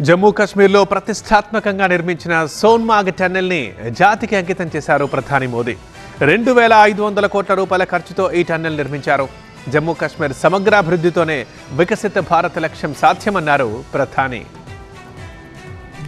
జమ్మూ కాశ్మీర్లో ప్రతిష్టాత్మకంగా నిర్మించిన సోన్మార్గ్ టన్నెల్ని జాతికి అంకితం చేశారు ప్రధాని మోదీ. 2500 కోట్ల రూపాయల ఖర్చుతో ఈ టన్నెల్ నిర్మించారు. జమ్మూ కాశ్మీర్ సమగ్రాభివృద్ధితోనే వికసిత భారత్ లక్ష్యం సాధ్యమన్నారు ప్రధాని.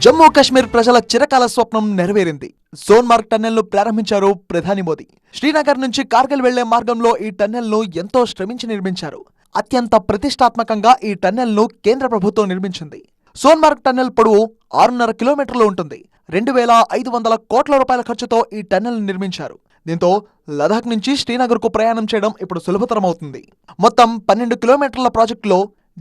జమ్మూ కాశ్మీర్ ప్రజల చిరకాల స్వప్నం నెరవేరింది. సోన్మార్గ్ టన్నెల్ను ప్రారంభించారు ప్రధాని మోదీ. శ్రీనగర్ నుంచి కార్గిల్ వెళ్లే మార్గంలో ఈ టన్నెల్ను ఎంతో శ్రమించి నిర్మించారు. అత్యంత ప్రతిష్టాత్మకంగా ఈ టన్నెల్ను కేంద్ర ప్రభుత్వం నిర్మించింది. సోన్మార్గ్ టన్నెల్ పొడవు 6.5 కిలోమీటర్లు ఉంటుంది. 2500 కోట్ల రూపాయల ఖర్చుతో ఈ టన్నెల్ నిర్మించారు. దీంతో లదాఖ్ నుంచి శ్రీనగర్కు ప్రయాణం చేయడం ఇప్పుడు సులభతరమవుతుంది. మొత్తం 12 కిలోమీటర్ల ప్రాజెక్టులో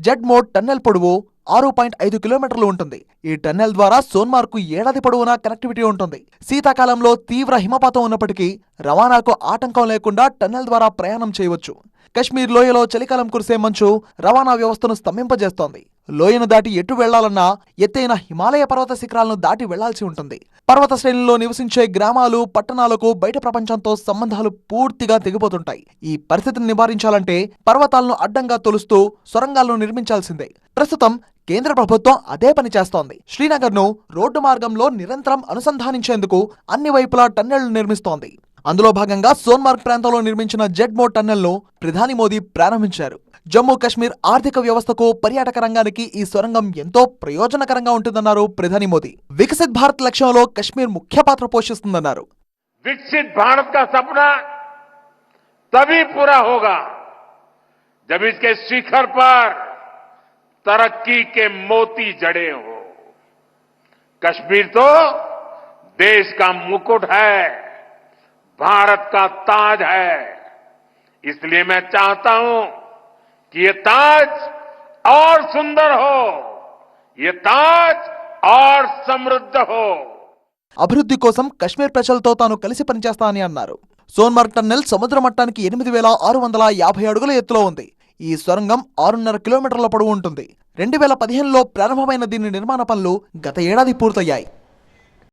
జెడ్ మోడ్ టన్నెల్ పొడవు 6.5 కిలోమీటర్లు ఉంటుంది. ఈ టన్నెల్ ద్వారా సోన్మార్గ్కు ఏడాది పొడవునా కనెక్టివిటీ ఉంటుంది. శీతాకాలంలో తీవ్ర హిమపాతం ఉన్నప్పటికీ రవాణాకు ఆటంకం లేకుండా టన్నెల్ ద్వారా ప్రయాణం చేయవచ్చు. కశ్మీర్ లోయలో చలికాలం కురిసే మంచు రవాణా వ్యవస్థను స్తంభింపజేస్తోంది. లోయను దాటి ఎటు వెళ్లాలన్నా ఎత్తైన హిమాలయ పర్వత శిఖరాలను దాటి వెళ్లాల్సి ఉంటుంది. పర్వత శ్రేణుల్లో నివసించే గ్రామాలు, పట్టణాలకు బయట ప్రపంచంతో సంబంధాలు పూర్తిగా తెగిపోతుంటాయి. ఈ పరిస్థితిని నివారించాలంటే పర్వతాలను అడ్డంగా తొలుస్తూ సొరంగాలను నిర్మించాల్సిందే. ప్రస్తుతం కేంద్ర ప్రభుత్వం అదే పని చేస్తోంది. శ్రీనగర్ను రోడ్డు మార్గంలో నిరంతరం అనుసంధానించేందుకు అన్ని వైపులా టన్నెళ్లు నిర్మిస్తోంది. అందులో భాగంగా సోన్మార్గ్ ప్రాంతంలో నిర్మించిన జెడ్ మోడ్ టన్నెల్ను ప్రధాని మోదీ ప్రారంభించారు. జమ్మూ కాశ్మీర్ ఆర్థిక వ్యవస్థకు, పర్యాటక రంగానికి ఈ సొరంగం ఎంతో ప్రయోజనకరంగా ఉంటుందన్నారు ప్రధాని మోదీ. వికసిత్ భారత్ లక్ష్యంలో కశ్మీర్ ముఖ్య పాత్ర పోషిస్తుందన్నారు. विकसित भारत का सपना तभी पूरा होगा जब इसके शिखर पर तरक्की के मोती जड़े हो। कश्मीर तो देश का मुकुट है, भारत का ताज है। इसलिए मैं चाहता हूं कि ये ताज और सुंदर हो, ये ताज और समृद्ध हो। అభివృద్ధి కోసం కశ్మీర్ ప్రజలతో తాను కలిసి పనిచేస్తానని అన్నారు. సోన్మార్గ్ టన్నెల్ సముద్ర మట్టానికి 8650 అడుగుల ఎత్తులో ఉంది. ఈ సొరంగం 6.5 కిలోమీటర్ల పొడవు ఉంటుంది. 2015లో ప్రారంభమైన దీని నిర్మాణ పనులు గత ఏడాది పూర్తయ్యాయి.